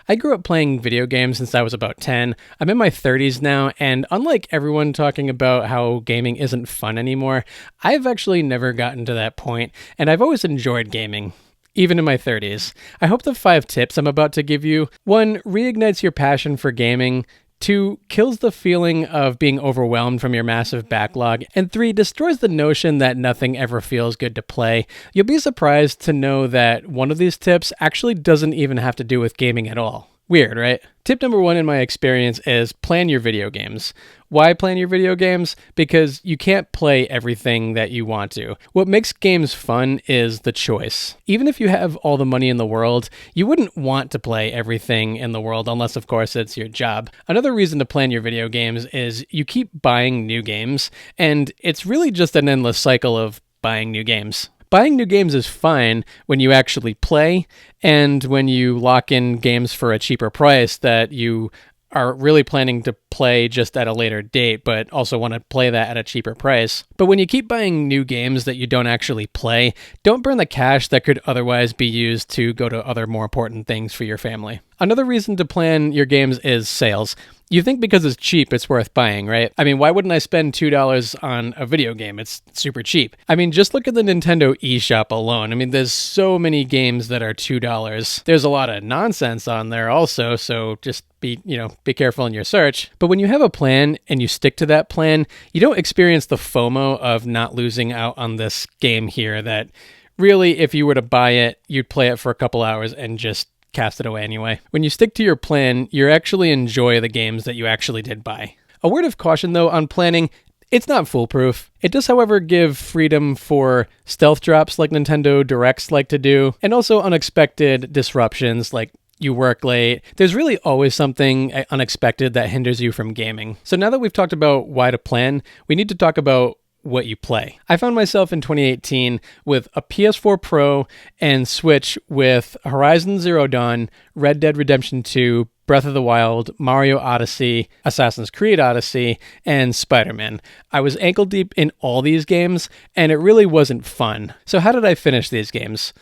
I grew up playing video games since I was about 10. I'm in my 30s now, and unlike everyone talking about how gaming isn't fun anymore, I've actually never gotten to that point, and I've always enjoyed gaming. Even in my 30s. I hope the 5 tips I'm about to give you: 1. Reignites your passion for gaming. 2. Kills the feeling of being overwhelmed from your massive backlog. And 3. Destroys the notion that nothing ever feels good to play. You'll be surprised to know that one of these tips actually doesn't even have to do with gaming at all. Weird, right? Tip number 1 in my experience is plan your video games. Why plan your video games? Because you can't play everything that you want to. What makes games fun is the choice. Even if you have all the money in the world, you wouldn't want to play everything in the world unless, of course, it's your job. Another reason to plan your video games is you keep buying new games, and it's really just an endless cycle of buying new games. Buying new games is fine when you actually play and when you lock in games for a cheaper price that you are really planning to play just at a later date, but also want to play that at a cheaper price. But when you keep buying new games that you don't actually play, don't burn the cash that could otherwise be used to go to other more important things for your family. Another reason to plan your games is sales. You think because it's cheap, it's worth buying, right? I mean, why wouldn't I spend $2 on a video game? It's super cheap. I mean, just look at the Nintendo eShop alone. I mean, there's so many games that are $2. There's a lot of nonsense on there also, so just be careful in your search. But when you have a plan and you stick to that plan, you don't experience the FOMO of not losing out on this game here that really, if you were to buy it, you'd play it for a couple hours and just cast it away anyway. When you stick to your plan, you actually enjoy the games that you actually did buy. A word of caution though on planning: it's not foolproof. It does, however, give freedom for stealth drops like Nintendo Directs like to do, and also unexpected disruptions like you work late. There's really always something unexpected that hinders you from gaming. So now that we've talked about why to plan, we need to talk about what you play. I found myself in 2018 with a PS4 Pro and Switch with Horizon Zero Dawn, Red Dead Redemption 2, Breath of the Wild, Mario Odyssey, Assassin's Creed Odyssey, and Spider-Man. I was ankle deep in all these games, and it really wasn't fun. So how did I finish these games?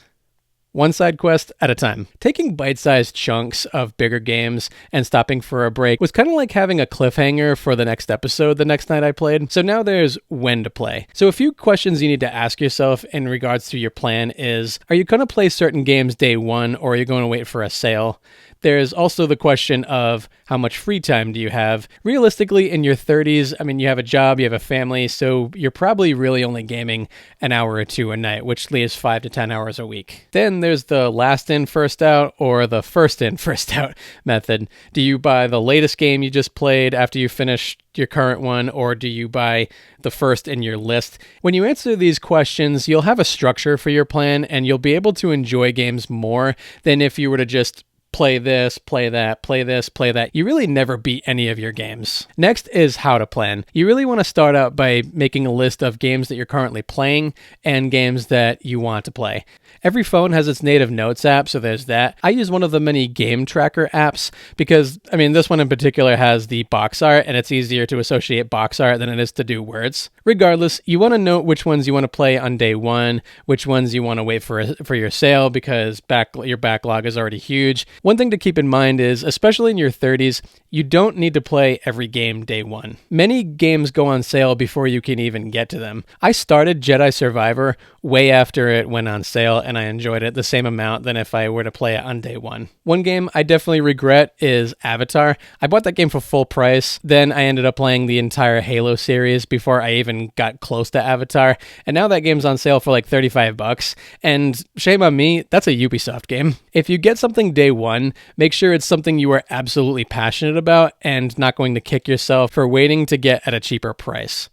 One side quest at a time. Taking bite-sized chunks of bigger games and stopping for a break was kind of like having a cliffhanger for the next episode the next night I played. So now there's when to play. So a few questions you need to ask yourself in regards to your plan is, are you going to play certain games day one, or are you going to wait for a sale? There's also the question of how much free time do you have? Realistically, in your 30s, I mean, you have a job, you have a family, so you're probably really only gaming an hour or two a night, which leaves 5 to 10 hours a week. Then there's the last in, first out, or the first in, first out method. Do you buy the latest game you just played after you finish your current one, or do you buy the first in your list? When you answer these questions, you'll have a structure for your plan, and you'll be able to enjoy games more than if you were to just play this, play that, play this, play that. You really never beat any of your games. Next is how to plan. You really want to start out by making a list of games that you're currently playing and games that you want to play. Every phone has its native notes app, so there's that. I use one of the many game tracker apps because, I mean, this one in particular has the box art, and it's easier to associate box art than it is to do words. Regardless, you want to note which ones you want to play on day one, which ones you want to wait for your sale because your backlog is already huge. One thing to keep in mind is, especially in your 30s, you don't need to play every game day one. Many games go on sale before you can even get to them. I started Jedi Survivor way after it went on sale, and I enjoyed it the same amount than if I were to play it on day one. One game I definitely regret is Avatar. I bought that game for full price. Then I ended up playing the entire Halo series before I even got close to Avatar. And now that game's on sale for like $35. And shame on me, that's a Ubisoft game. If you get something day one, make sure it's something you are absolutely passionate about and not going to kick yourself for waiting to get at a cheaper price.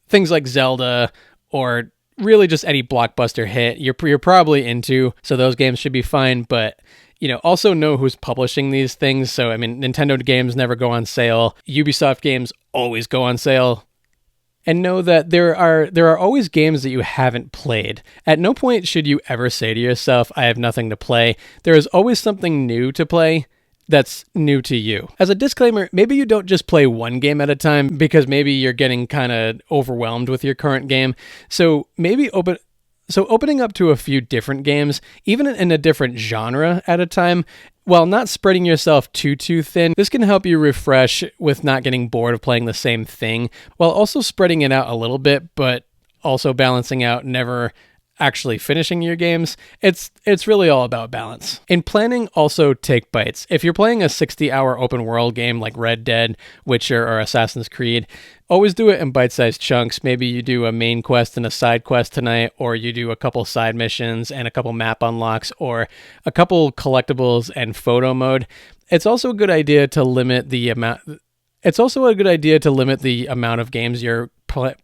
Things like Zelda or really just any blockbuster hit you're probably into, so those games should be fine. But also know who's publishing these things. So I mean, Nintendo games never go on sale. Ubisoft games always go on sale. And know that there are always games that you haven't played. At no point should you ever say to yourself, I have nothing to play. There is always something new to play that's new to you. As a disclaimer, maybe you don't just play one game at a time because maybe you're getting kind of overwhelmed with your current game. So maybe So opening up to a few different games, even in a different genre at a time, while not spreading yourself too thin, this can help you refresh with not getting bored of playing the same thing, while also spreading it out a little bit, but also balancing out never actually finishing your games. It's really all about balance. In planning, also take bites. If you're playing a 60-hour open world game like Red Dead, Witcher, or Assassin's Creed, always do it in bite-sized chunks. Maybe you do a main quest and a side quest tonight, or you do a couple side missions and a couple map unlocks, or a couple collectibles and photo mode. It's also a good idea to limit the amount of games you're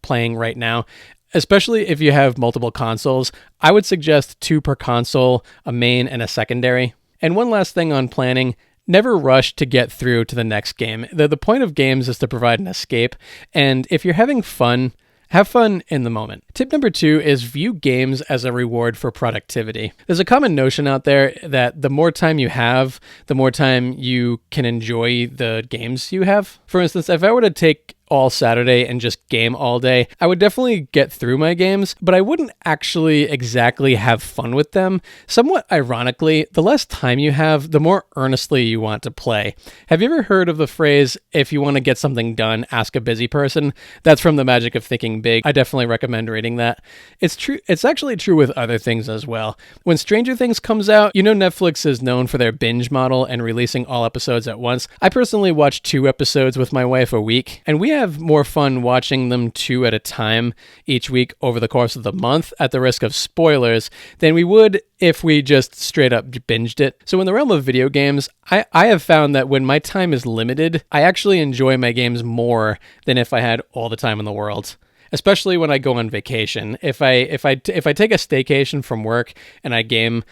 playing right now. Especially if you have multiple consoles, I would suggest 2 per console, a main and a secondary. And one last thing on planning, never rush to get through to the next game. The point of games is to provide an escape, and if you're having fun, have fun in the moment. Tip number 2 is view games as a reward for productivity. There's a common notion out there that the more time you have, the more time you can enjoy the games you have. For instance, if I were to take all Saturday and just game all day, I would definitely get through my games, but I wouldn't actually exactly have fun with them. Somewhat ironically, the less time you have, the more earnestly you want to play. Have you ever heard of the phrase, if you want to get something done, ask a busy person? That's from The Magic of Thinking Big. I definitely recommend reading that. It's true. It's actually true with other things as well. When Stranger Things comes out, you know Netflix is known for their binge model and releasing all episodes at once. I personally watch 2 episodes with my wife a week, and we have more fun watching them 2 at a time each week over the course of the month, at the risk of spoilers, than we would if we just straight up binged it. So in the realm of video games, I have found that when my time is limited, I actually enjoy my games more than if I had all the time in the world. Especially when I go on vacation. If I take a staycation from work and I game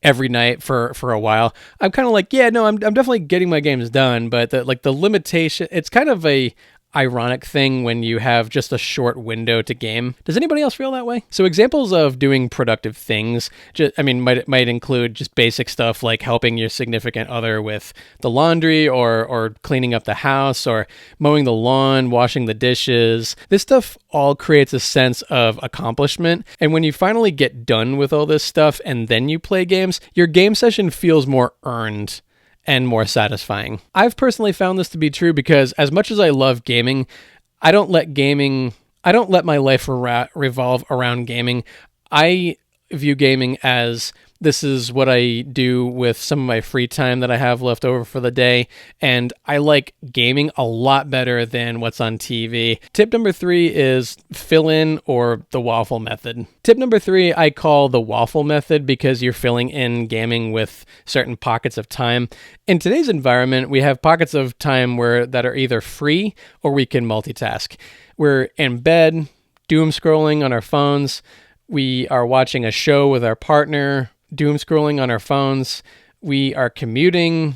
every night for a while, I'm kind of like, yeah, no, I'm definitely getting my games done, but the limitation, it's kind of a ironic thing when you have just a short window to game. Does anybody else feel that way? So examples of doing productive things, might include just basic stuff like helping your significant other with the laundry or cleaning up the house or mowing the lawn, washing the dishes. This stuff all creates a sense of accomplishment. And when you finally get done with all this stuff and then you play games, your game session feels more earned and more satisfying. I've personally found this to be true because as much as I love gaming, I don't let my life revolve around gaming. I view gaming as this is what I do with some of my free time that I have left over for the day, and I like gaming a lot better than what's on TV. Tip number 3 is fill in, or the waffle method. Tip number 3 I call the waffle method because you're filling in gaming with certain pockets of time. In today's environment, we have pockets of time that are either free or we can multitask. We're in bed, doom scrolling on our phones. We are watching a show with our partner, doom scrolling on our phones. We are commuting,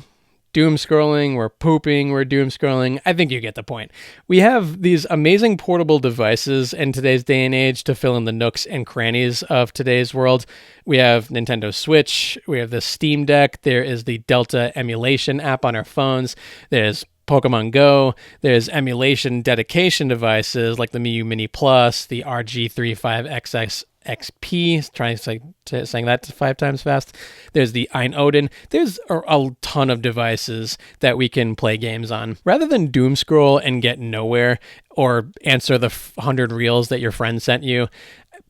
doom scrolling. We're pooping, we're doom scrolling. I think you get the point. We have these amazing portable devices in today's day and age to fill in the nooks and crannies of today's world. We have Nintendo Switch. We have the Steam Deck. There is the Delta emulation app on our phones. There's Pokemon Go. There's emulation dedication devices like the Miu Mini Plus, the RG35XX XP, trying saying that 5 times fast. There's the Ein Odin. There's a ton of devices that we can play games on. Rather than doom scroll and get nowhere or answer the 100 reels that your friend sent you,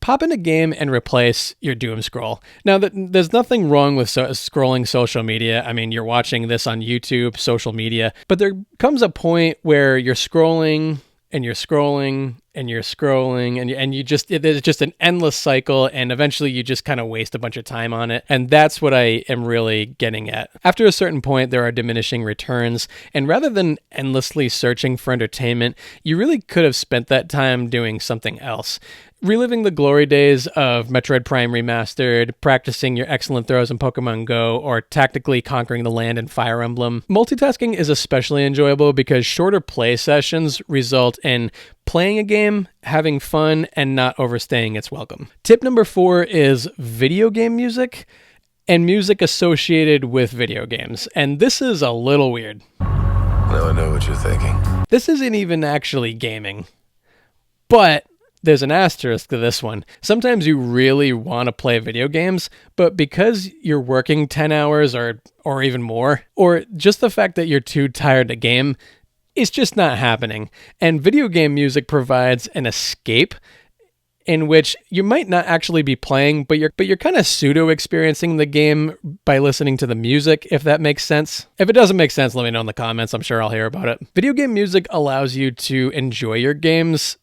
pop in a game and replace your doom scroll. Now, there's nothing wrong with scrolling social media. I mean, you're watching this on YouTube, social media, but there comes a point where you're scrolling and you're scrolling and you're scrolling and you just, there's just an endless cycle, and eventually you just kind of waste a bunch of time on it. And that's what I am really getting at. After a certain point, there are diminishing returns, and rather than endlessly searching for entertainment, you really could have spent that time doing something else. Reliving the glory days of Metroid Prime Remastered, practicing your excellent throws in Pokemon Go, or tactically conquering the land in Fire Emblem. Multitasking is especially enjoyable because shorter play sessions result in playing a game, having fun, and not overstaying its welcome. Tip number 4 is video game music and music associated with video games. And this is a little weird. Now I know what you're thinking. This isn't even actually gaming, but there's an asterisk to this one. Sometimes you really want to play video games, but because you're working 10 hours or even more, or just the fact that you're too tired to game, it's just not happening. And video game music provides an escape in which you might not actually be playing, but you're kind of pseudo experiencing the game by listening to the music, if that makes sense. If it doesn't make sense, let me know in the comments. I'm sure I'll hear about it. Video game music allows you to enjoy your games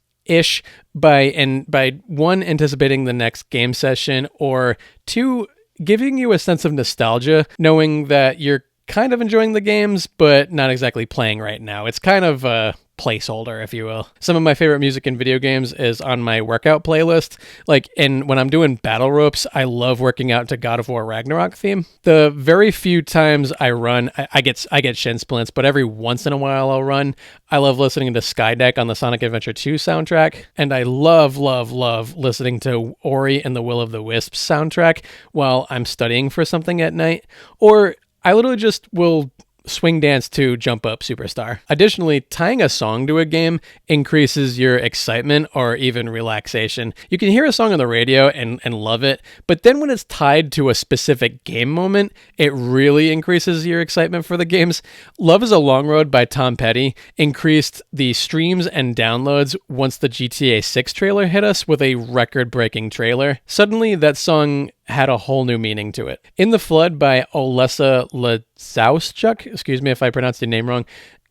by one, anticipating the next game session, or two, giving you a sense of nostalgia, knowing that you're kind of enjoying the games, but not exactly playing right now. It's kind of a placeholder, if you will. Some of my favorite music in video games is on my workout playlist. When I'm doing battle ropes, I love working out to God of War Ragnarok theme. The very few times I run, I get shin splints, but every once in a while I'll run. I love listening to Skydeck on the Sonic Adventure 2 soundtrack, and I love listening to Ori and the Will of the Wisps soundtrack while I'm studying for something at night, or I literally just will swing dance to Jump Up Superstar. Additionally, tying a song to a game increases your excitement or even relaxation. You can hear a song on the radio and love it, but then when it's tied to a specific game moment, it really increases your excitement for the games. Love is a Long Road by Tom Petty increased the streams and downloads once the GTA 6 trailer hit us with a record-breaking trailer. Suddenly, that song had a whole new meaning to it. In the Flood by Olesa Lazauschuk, excuse me if I pronounced your name wrong,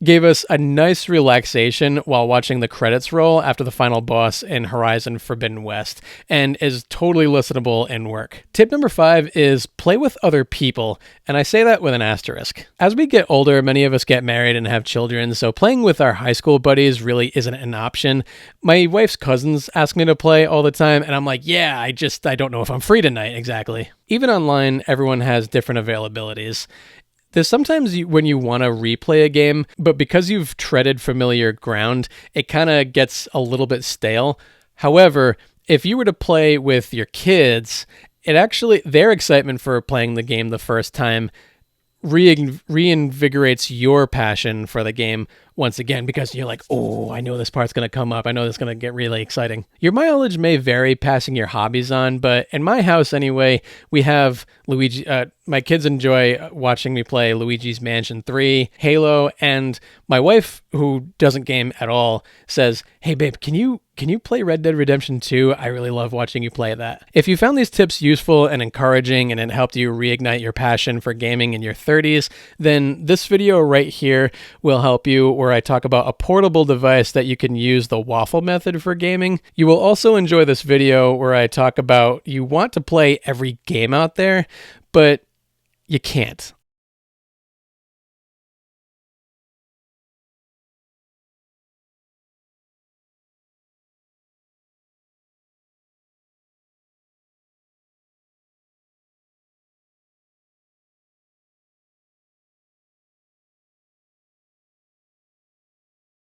gave us a nice relaxation while watching the credits roll after the final boss in Horizon Forbidden West, and is totally listenable in work. Tip number 5 is play with other people, and I say that with an asterisk. As we get older, many of us get married and have children, so playing with our high school buddies really isn't an option. My wife's cousins ask me to play all the time, and I'm like, yeah, I don't know if I'm free tonight, exactly. Even online, everyone has different availabilities. There's sometimes when you want to replay a game, but because you've treaded familiar ground, it kind of gets a little bit stale. However, if you were to play with your kids, their excitement for playing the game the first time reinvigorates your passion for the game once again, because you're like, oh, I know this part's going to come up. I know this is going to get really exciting. Your mileage may vary passing your hobbies on, but in my house anyway, we have Luigi. My kids enjoy watching me play Luigi's Mansion 3, Halo, and my wife, who doesn't game at all, says, hey babe, can you play Red Dead Redemption 2? I really love watching you play that. If you found these tips useful and encouraging and it helped you reignite your passion for gaming in your 30s, then this video right here will help you, where I talk about a portable device that you can use the waffle method for gaming. You will also enjoy this video where I talk about you want to play every game out there, but you can't.